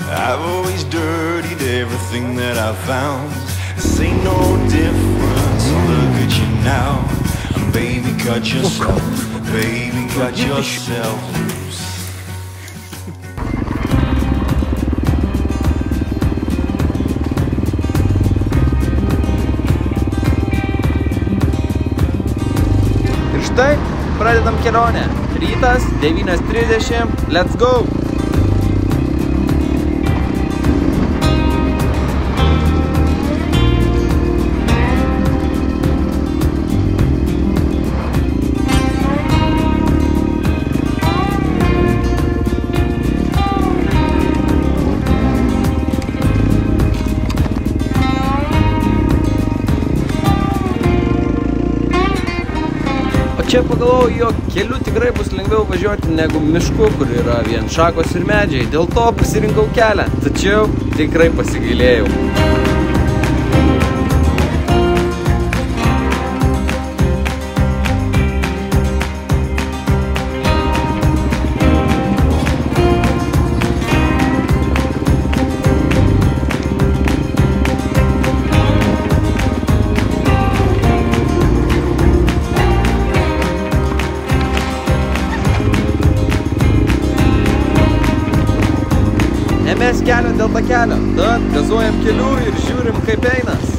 I've always dirtied everything that I found. This ain't no difference, look at you now. Baby, cut yourself, baby, cut yourself loose. Ir štai pradedam kelionę. Rytas, 9:30, let's go! Čia pagalvojau, jog keliu tikrai bus lengviau važiuoti negu mišku, kur yra vien šakos ir medžiai. Dėl to pasirinkau kelią, tačiau tikrai pasigailėjau. Mes kelio dėl takelio, tad gazuojam keliu ir žiūrim kaip einas.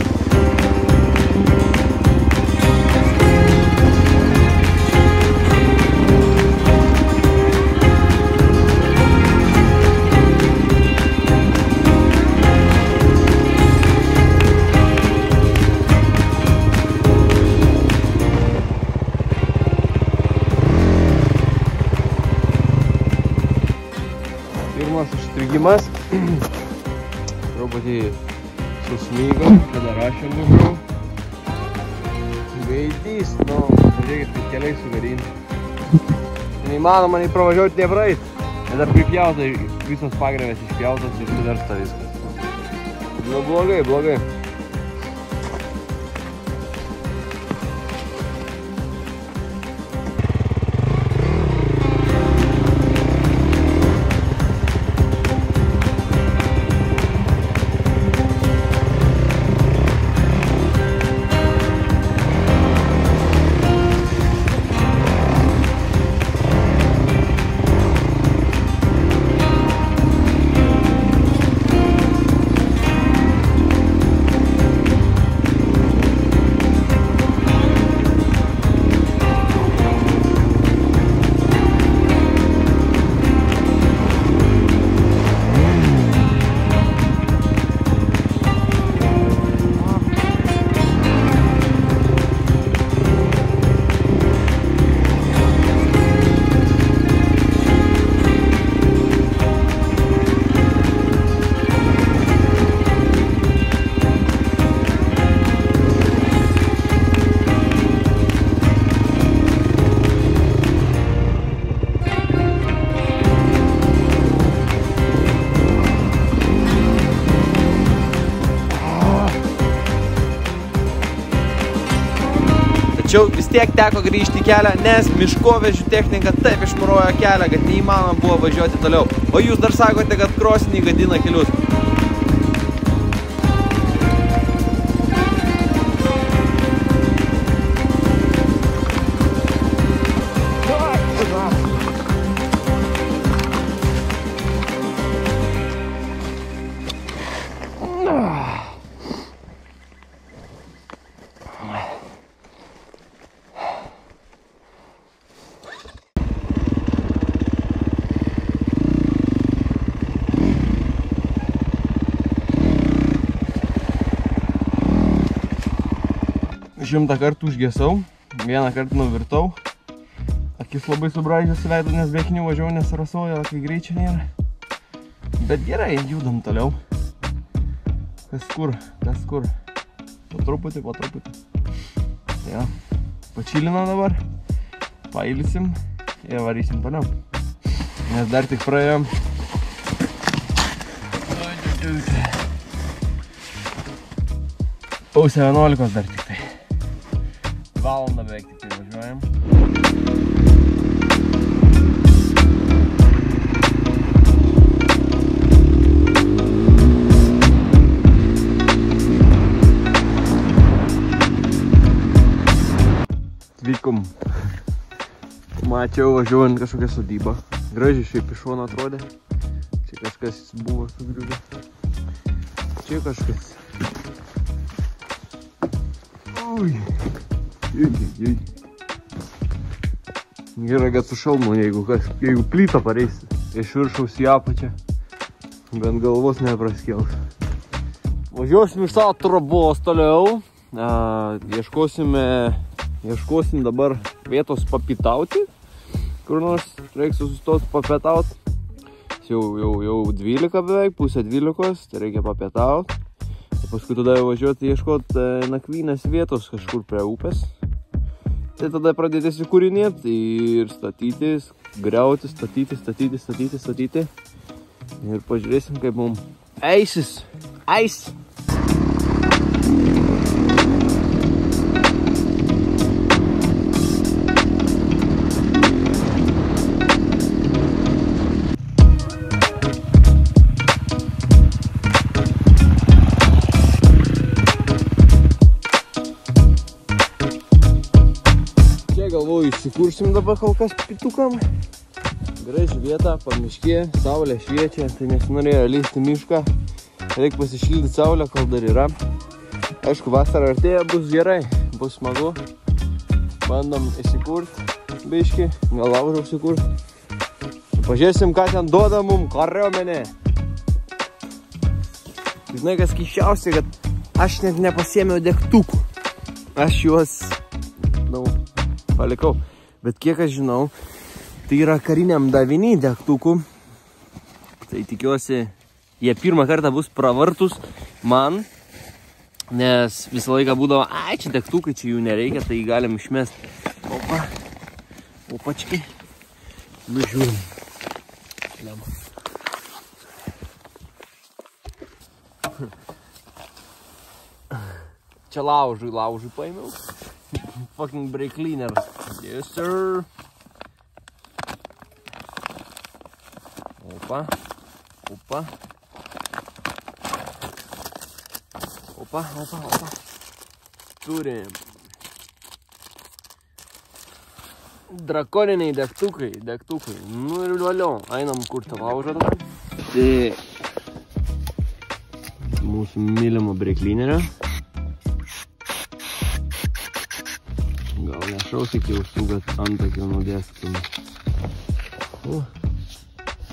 Pirmas užstrigimas, truputį susmygo, tada rašėm daugiau. Gaidys, nu, žiūrėkit, kaip keliai sugadinti. Neįmanoma nei pravažiuoti, nei praeit. Ir dar pripjauta, visos pagrevės išpjautos ir suversta viskas. Nu, blogai, blogai. Tačiau vis tiek teko grįžti į kelią, nes miškovežių technika taip išmurojo kelią, kad neįmanoma buvo važiuoti toliau. O jūs dar sakote, kad krosiniai gadina kelius. Šimtą kartų užgesau, vieną kartą nuvirtau. Akis labai subraižęs veidą, nes be akinių važiavau, nes rasojo, kai greičio nėra. Bet gerai, judam toliau. Kas kur. Po truputį. Tai jo, pačilinam dabar, pailsim ir varysim toliau. Nes dar tik praėjom. Pusę 11 dar tik tai. Valandą beveik tik tai važiuojam. Va, čia jau važiuojant kažkokią sodybą. Gražiai šiaip iš šono atrodė. Čia kažkas buvo sugriuvę. Čia kažkas. Ui. Gerai, kad su šalmu, jeigu plytą pareisi. Iš viršaus į apačią. Bent galvos nepraskėls. Važiuosim iš savo trobos toliau. Ieškosim dabar vietos papitauti. Kur nors reiks sustos papietauti. Jau 12 beveik, pusė 12, tai reikia papietauti. Paskui tada važiuoti ieškoti nakvynės vietos kažkur prie upės. Tai tada pradėti įsikūrinėti ir statytis, griauti, statyti. Ir pažiūrėsim, kaip mums eisis. Eis! Galvoju, įsikursim dabar kol kas pitukam. Graži vieta, pamiškė, saulė šviečia, tai nesinorėjo lysti mišką. Reikia pasišildyti saulę, kol dar yra. Aišku, vasara artėja, bus gerai, bus smagu. Bandom įsikurti biškį, gal laužą įsikurti. Pažiūrėsim, ką ten duoda mum kariuomenė. Žinai, kas keisčiausia, kad aš net nepasiėmiau degtukų. Aš juos, palikau. Bet kiek aš žinau, tai yra kariniam daviny degtukų. Tai tikiuosi, jie pirmą kartą bus pravartus man, nes visą laiką būdavo, čia degtukai, čia jų nereikia, tai galim išmesti. Opački. Nužiūrim. Čia laužui paėmiau. Fucking brake cleaner. Yes, sir. Opa. Turim. Drakoniniai degtukai. Nu ir valio. Einam kur tą laužą dabar. Tai mūsų mylimo brake cleanerio. Gal nešausi iki ausų, kad antakį nudėstum.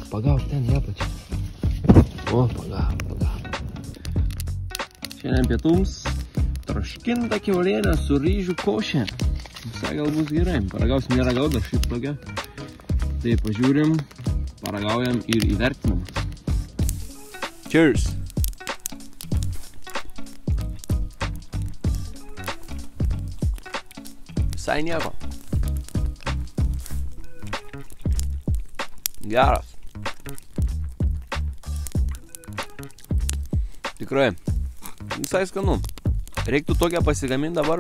Pagauk ten į apačią. Pagauk. Šiandien pietums troškinta kiaulienė su ryžių košė. Visai gal bus gerai. Paragausim neragau, dar šiaip tokia. Tai pažiūrim, paragaujam ir įvertinam. Cheers! Visai nieko. Geras. Tikrai. Visai skanu. Reiktų tokią pasigaminti dabar.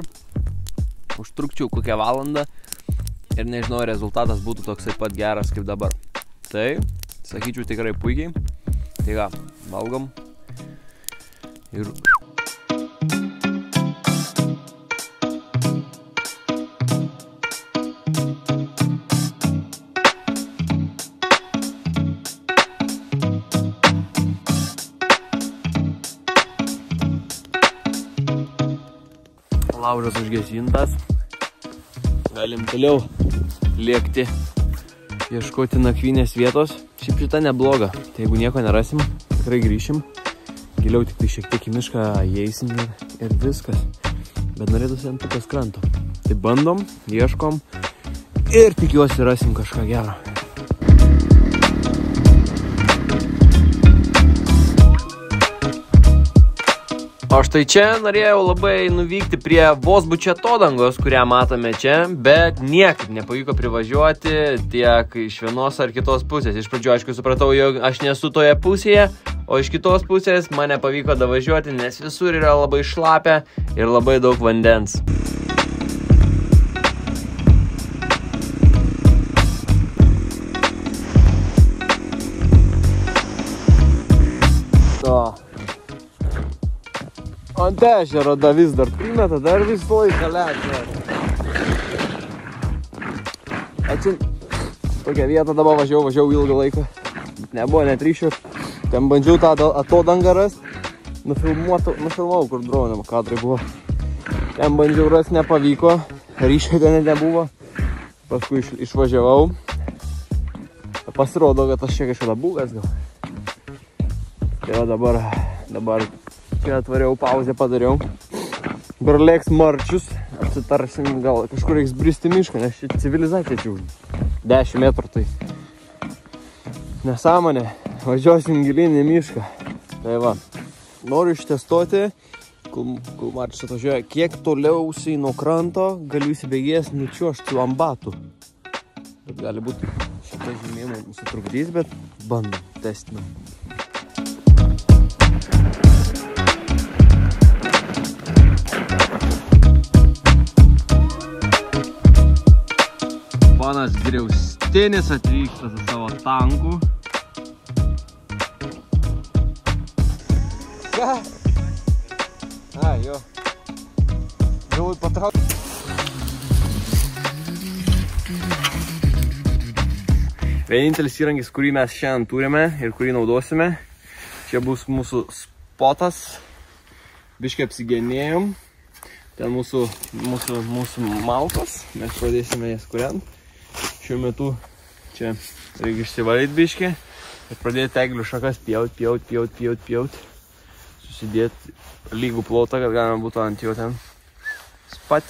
Užtrukčiau kokią valandą. Ir nežinau, rezultatas būtų toksai pat geras kaip dabar. Tai, sakyčiau, tikrai puikiai. Tai ką, valgom. Ir... Laužas užgesintas. Galim toliau lėkti, ieškoti nakvynės vietos. Šiaip šita nebloga. Tai jeigu nieko nerasim, tikrai grįšim. Giliau tik tai šiek tiek į mišką įeisim ir viskas. Bet norėtųsi ant upės kranto. Tai bandom, ieškom ir tikiuosi rasim kažką gero. O štai čia norėjau labai nuvykti prie Vosbučio atodangos, kurią matome čia, bet niekaip nepavyko privažiuoti tiek iš vienos ar kitos pusės. Iš pradžių, aišku, supratau, jog aš nesu toje pusėje, o iš kitos pusės mane pavyko davažiuoti, nes visur yra labai šlapia ir labai daug vandens. Ant ežero vis dar primeta, dar vis laiką lekia. Tokią vietą dabar važiavau ilgą laiką. Nebuvo net ryšio. Ten bandžiau tą atodangą rast. Nufilmavau, kur dronėm kadrai buvo. Ten bandžiau rast, nepavyko. Ryšio ten nebuvo. Paskui išvažiavau. Pasirodo, kad aš čia kažkada būgas gal. Tai va dabar čia atvariau, pauzę padariau. Dabar lėks marčius. Apsitarsim, gal kažkur reiks bristi mišką, nes čia civilizacija čia už 10 metrų, tai nesąmonė. Važiuosim gilin į mišką. Tai va, noriu ištestuoti, kol marčius atvažiuoja, kiek toliausiai nuo kranto galiu įsibėgėjęs nučiuošti ant batų. Bet gali būti šitie žymėjimai mūsų trukdys, bet bandom, testinam. Panas Griaustinis atvyksta su savo tanku. Ką? Jo. Jau patrauk. Vienintelis įrankis, kurį mes šiandien turime ir kurį naudosime. Čia bus mūsų spotas. Biškai apsigenėjom. Ten mūsų malkos. Mes pradėsime jas kuriant. Šiuo metu čia reikia išsivalyti biškį ir pradėti eglių šakas pjaut. Susidėti lygų plotą, kad galima būtų ant jo ten spat.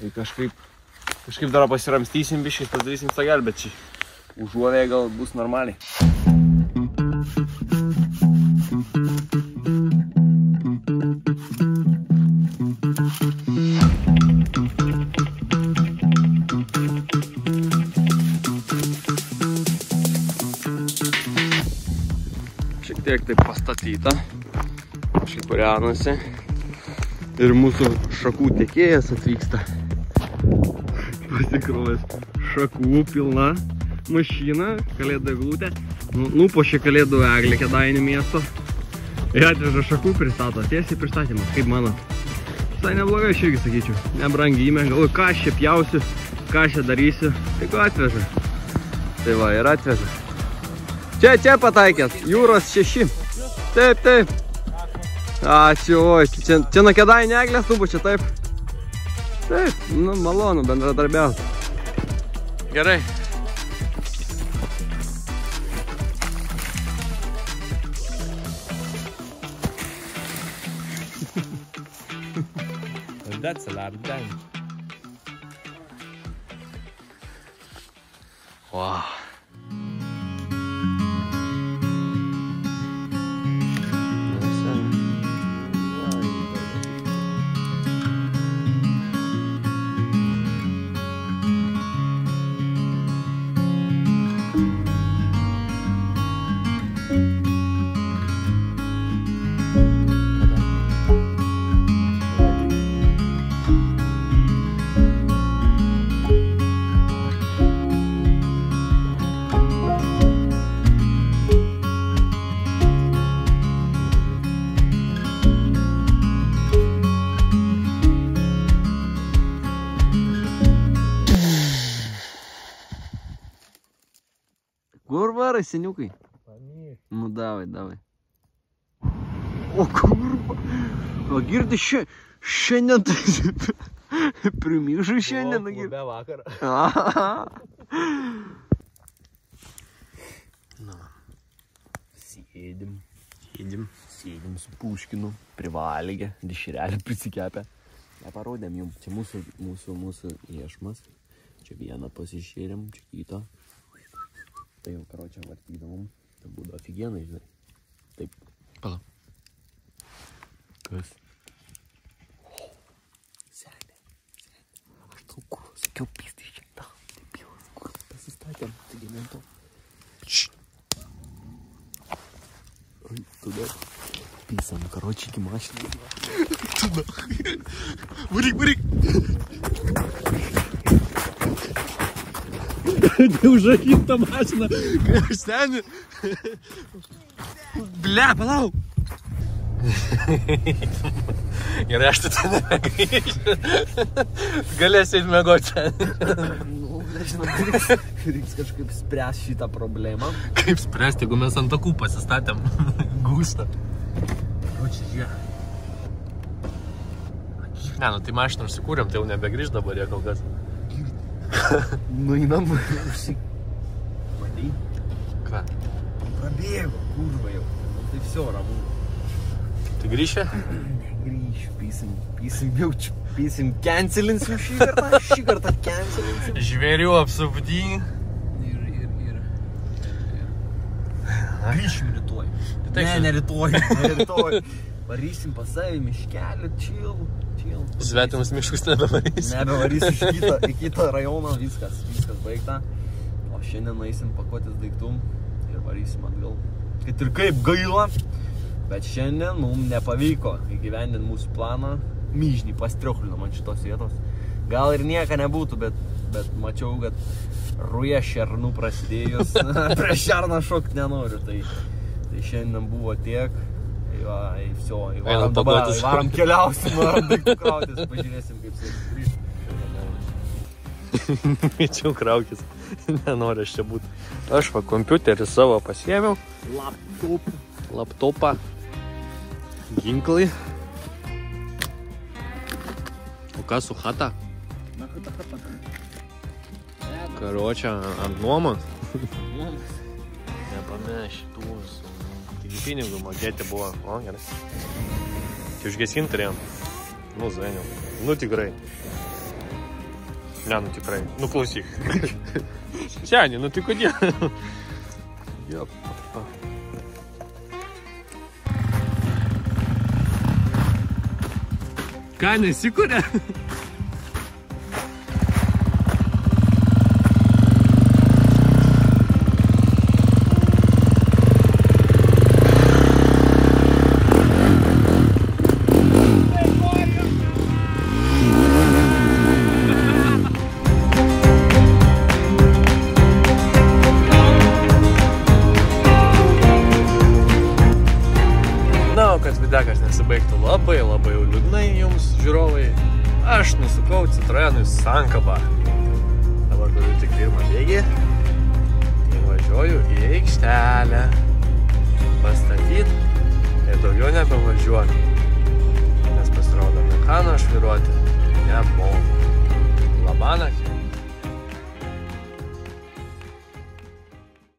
Ir kažkaip dar pasiramstysim biškį, padarysim stagelį, bet čia užuovėje gal bus normaliai. Šiek tiek taip pastatyta, šiek parianusi ir mūsų šakų tiekėjas atvyksta. Pasikrovęs šakų pilna mašina, kalėdų eglutė, nupošė kalėdų eglė Kėdainių miesto ir atveža šakų pristato, tiesiai pristatymas, kaip mano. Tai neblogai, aš irgi sakyčiau, nebrangiai įmė, galvoju, ką aš čia pjausiu, ką aš čia darysiu, tai ko atveža. Tai va, ir atveža. Čia pataikėt, jūros 6. Taip. Ačiū, oi, čia nuo Kėdainių eglės nupučia, taip. Taip, nu malonu bendradarbiauti. Gerai. That's a lot of damage. Wow. Kur varai, seniukai? Nu, davai. O kurva. O girdi šiandien tai primyžai šiandien. O klube vakarą. Na, sėdim su Puškinu, privalgę, dešrelę prisikepę. Neparodėm jums, čia mūsų iešmas. Čia vieną pasišėrėm, čia kitą. Tai jau, karočią, vartydavom. Tai būdavo aфиgenai, žinai. Taip. Pala. Kas? Senė. Aš tau kur, sakiau, pystai šitą. Tai pilas, kur pasistatėm. Taigi man to. Oi, tada. Pysam, karočią, iki mašiną. Tada. Varyk. Neužrakyt tą mašiną, kai aš seni. Ble, palauk. Gerai, aš tu ten nebegrįšiu. Galėsi eit mėgoti. Nu, nežinau. Reiks kažkaip spręs šitą problemą. Kaip spręsti, jeigu mes ant takų pasistatėm gūstą? O čia jie. Ne, nu tai mašiną užsikūrėm, tai jau nebegrįž dabar jie kol kas. Nuinam. Matai? Ką? Prabėgo, kurva jau. Tai viso ramu. Tai grįši? Negrįšiu, pysim, cancelinsiu šį kartą cancelinsiu. Žvėrių apsupdy. Ir. Grįšim rytoj. Ne rytoj. Varysim pas savį miškelį, chill. Svetimus miškus nebevarysim. Nebevarysim į kitą rajoną, viskas baigta. O šiandien nueisim pakuotis daiktų ir varysim atgal. Kad ir kaip gaila, bet šiandien mums nepavyko įgyvendinti mūsų planą. Myžnį pastriuchlinom ant šitos vietos. Gal ir nieka nebūtų, bet mačiau, kad ruja šernų prasidėjus. Prie šerną šokt nenoriu, tai šiandien buvo tiek. Varom keliausim, varom daiktų krautis, pažiūrėsim, kaip su grįžti. Mėčiau kraukis, nenoriu aš čia būti. Aš va kompiuterį savo pasiėmiau. Laptopą. Ginklai. O ką su chata? Karočią ant nuomos. Nepameš šitus. Taigi pinigų mokėti buvo. O, gerai. Tai užgesinti turėjom. Nu, zainiau. Nu, tikrai. Ne, nu, tikrai. Nu, klausyk. Seniai, nu, tai kodėl? Jo, pa. Ką, nesikuria? Kad videkas nesibaigtų labai liūdnai jums, žiūrovai, aš nusukau Citroenui sankabą. Dabar turiu tik pirmą bėgį ir važiuoju į aikštelę pastatyti ir daugiau nebevažiuoju, nes pasirodo mechano aš vairuoti nemoku. Labanakt.